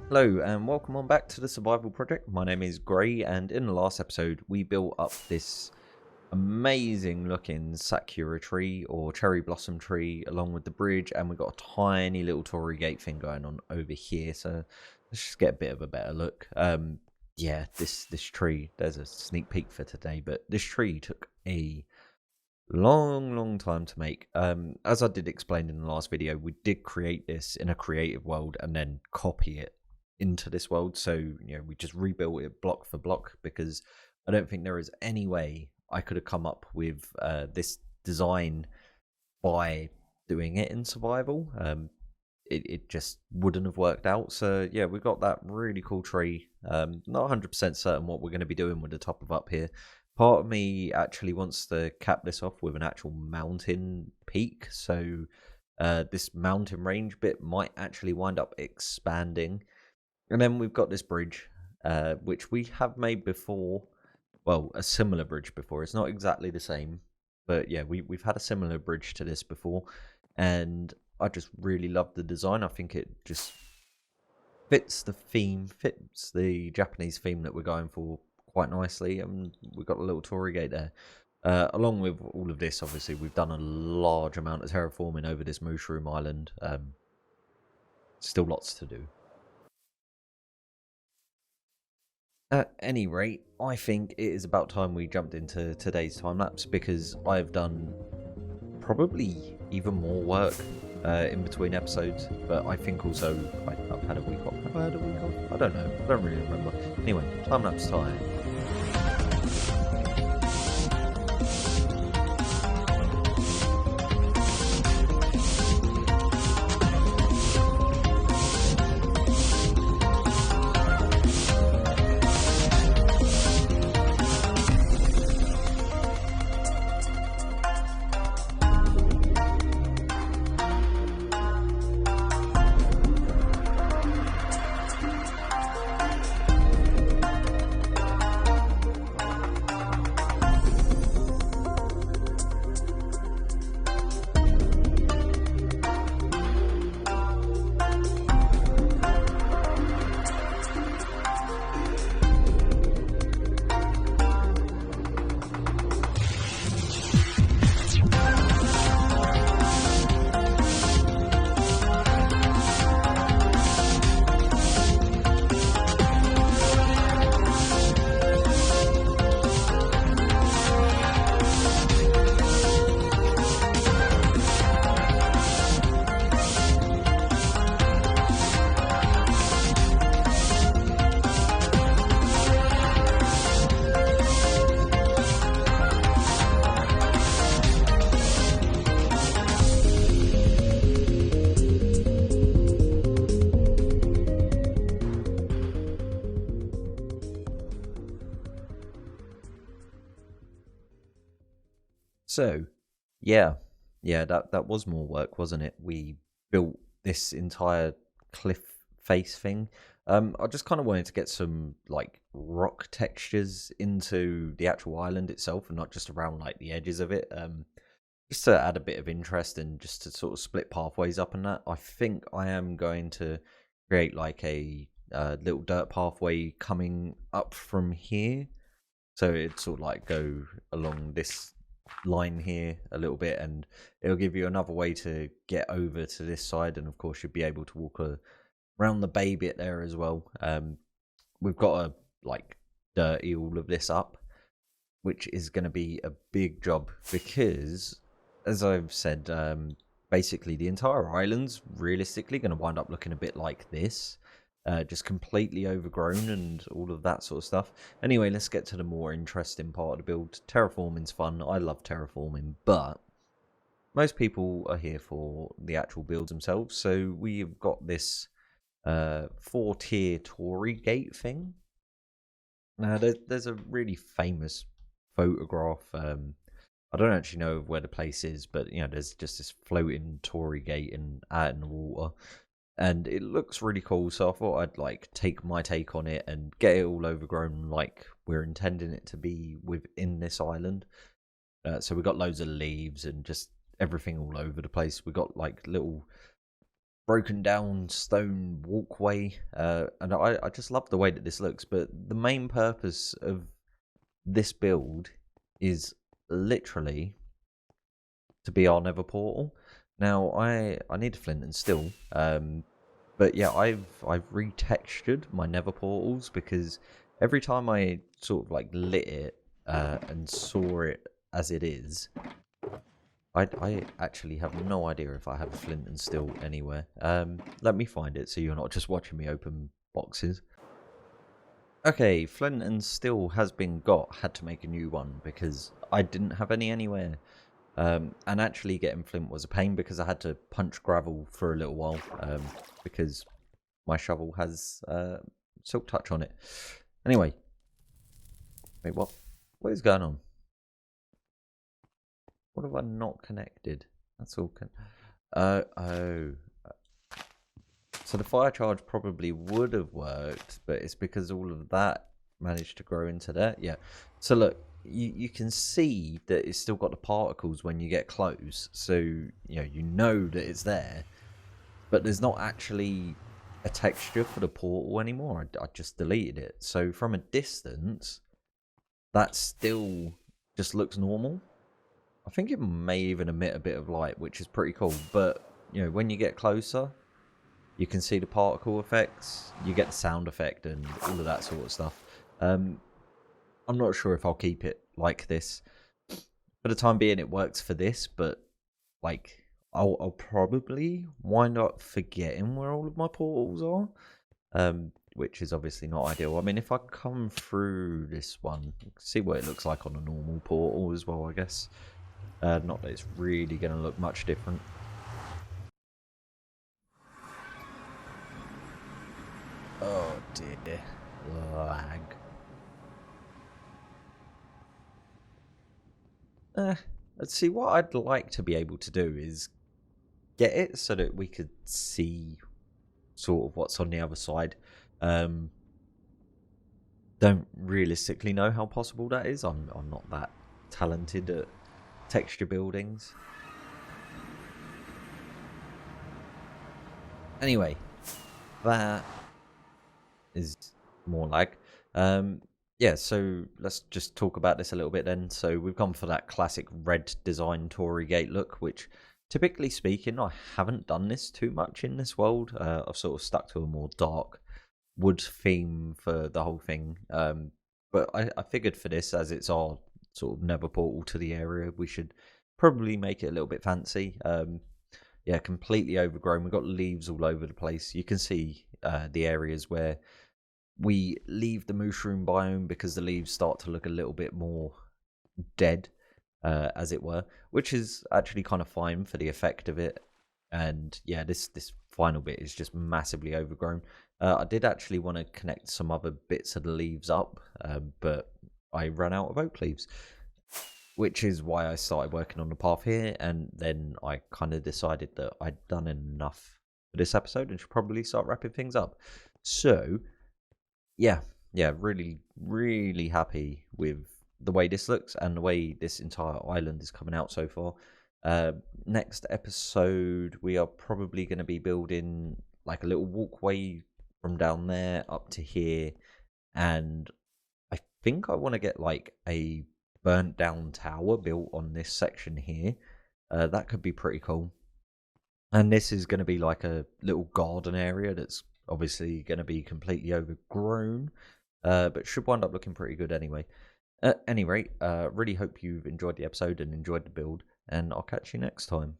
Hello and welcome on back to the survival project. My name is Gray, and in the last episode we built up this amazing looking sakura tree or cherry blossom tree along with the bridge, and we got a tiny little Torri gate thing going on over here. So let's just get a bit of a better look. Yeah, this tree, there's a sneak peek for today, but this tree took a long time to make. As I did explain in the last video, we did create this in a creative world and then copy it into this world. So we just rebuilt it block for block, because I don't think there is any way I could have come up with this design by doing it in survival. It just wouldn't have worked out. So yeah, we got that really cool tree. Not 100% certain what we're going to be doing with the top of up here. Part of me actually wants to cap this off with an actual mountain peak, so this mountain range bit might actually wind up expanding. And then we've got this bridge, which we have made before. Well, a similar bridge before. It's not exactly the same, but yeah, we've had a similar bridge to this before, and I just really love the design. I think it just fits the theme, fits the Japanese theme that we're going for quite nicely, and we've got a little Torri gate there. Along with all of this, obviously, we've done a large amount of terraforming over this mushroom island. Still lots to do. At any rate, I think it is about time we jumped into today's time lapse, because I've done probably even more work in between episodes, but I think also I've had a week off. Have I had a week off? I don't know. I don't really remember. Anyway, time lapse time. So, yeah, that was more work, wasn't it? We built this entire cliff face thing. I just kind of wanted to get some like rock textures into the actual island itself, and not just around like the edges of it. Just to add a bit of interest and just to sort of split pathways up and that. I think I am going to create like a little dirt pathway coming up from here. So it'd sort of like go along this line here a little bit, and it'll give you another way to get over to this side, and of course you'll be able to walk around the bay bit there as well. We've got to like dirty all of this up, which is going to be a big job, because as I've said, basically the entire island's realistically going to wind up looking a bit like this. Just completely overgrown and all of that sort of stuff. Anyway, let's get to the more interesting part of the build. Terraforming's fun. I love terraforming, but most people are here for the actual builds themselves. So we've got this 4-tier Torii gate thing. Now, there's a really famous photograph. I don't actually know where the place is, but there's just this floating Torii gate out in the water. And it looks really cool, so I thought I'd like take my take on it and get it all overgrown like we're intending it to be within this island. So we got loads of leaves and just everything all over the place. We got like little broken down stone walkway, and I just love the way that this looks. But the main purpose of this build is literally to be our Nether Portal. Now I need a flint and steel, but yeah, I've retextured my Nether Portals because every time I sort of like lit it and saw it as it is, I actually have no idea if I have a flint and steel anywhere. Let me find it so you're not just watching me open boxes. Okay, flint and steel has been got. Had to make a new one because I didn't have any anywhere. And actually getting flint was a pain because I had to punch gravel for a little while because my shovel has silk touch on it. Anyway, wait, what? What is going on? What have I not connected? That's all. Oh. So the fire charge probably would have worked, but it's because all of that managed to grow into that. Yeah. So look, you can see that it's still got the particles when you get close. So you know that it's there, but there's not actually a texture for the portal anymore. I just deleted it. So from a distance, that still just looks normal. I think it may even emit a bit of light, which is pretty cool. But when you get closer, you can see the particle effects, you get the sound effect and all of that sort of stuff. I'm not sure if I'll keep it like this. For the time being, it works for this, but like I'll probably wind up forgetting where all of my portals are, which is obviously not ideal. I mean, if I come through this one, see what it looks like on a normal portal as well, I guess. Not that it's really going to look much different. Oh dear, lag. Let's see, what I'd like to be able to do is get it so that we could see sort of what's on the other side. Don't realistically know how possible that is. I'm not that talented at texture buildings. Anyway, that is more lag. Yeah, so let's just talk about this a little bit then. So we've gone for that classic red design Torri Gate look, which typically speaking, I haven't done this too much in this world. I've sort of stuck to a more dark wood theme for the whole thing. But I figured for this, as it's our sort of Nether Portal to the area, we should probably make it a little bit fancy. Yeah, completely overgrown. We've got leaves all over the place. You can see the areas where we leave the mushroom biome because the leaves start to look a little bit more dead, as it were, which is actually kind of fine for the effect of it. And yeah, this final bit is just massively overgrown. I did actually want to connect some other bits of the leaves up, but I ran out of oak leaves, which is why I started working on the path here. And then I kind of decided that I'd done enough for this episode and should probably start wrapping things up. So yeah, really, really happy with the way this looks and the way this entire island is coming out so far. Next episode, we are probably going to be building like a little walkway from down there up to here, and I think I want to get like a burnt down tower built on this section here. That could be pretty cool. And this is going to be like a little garden area that's obviously going to be completely overgrown, but should wind up looking pretty good anyway. At any rate, really hope you've enjoyed the episode and enjoyed the build, and I'll catch you next time.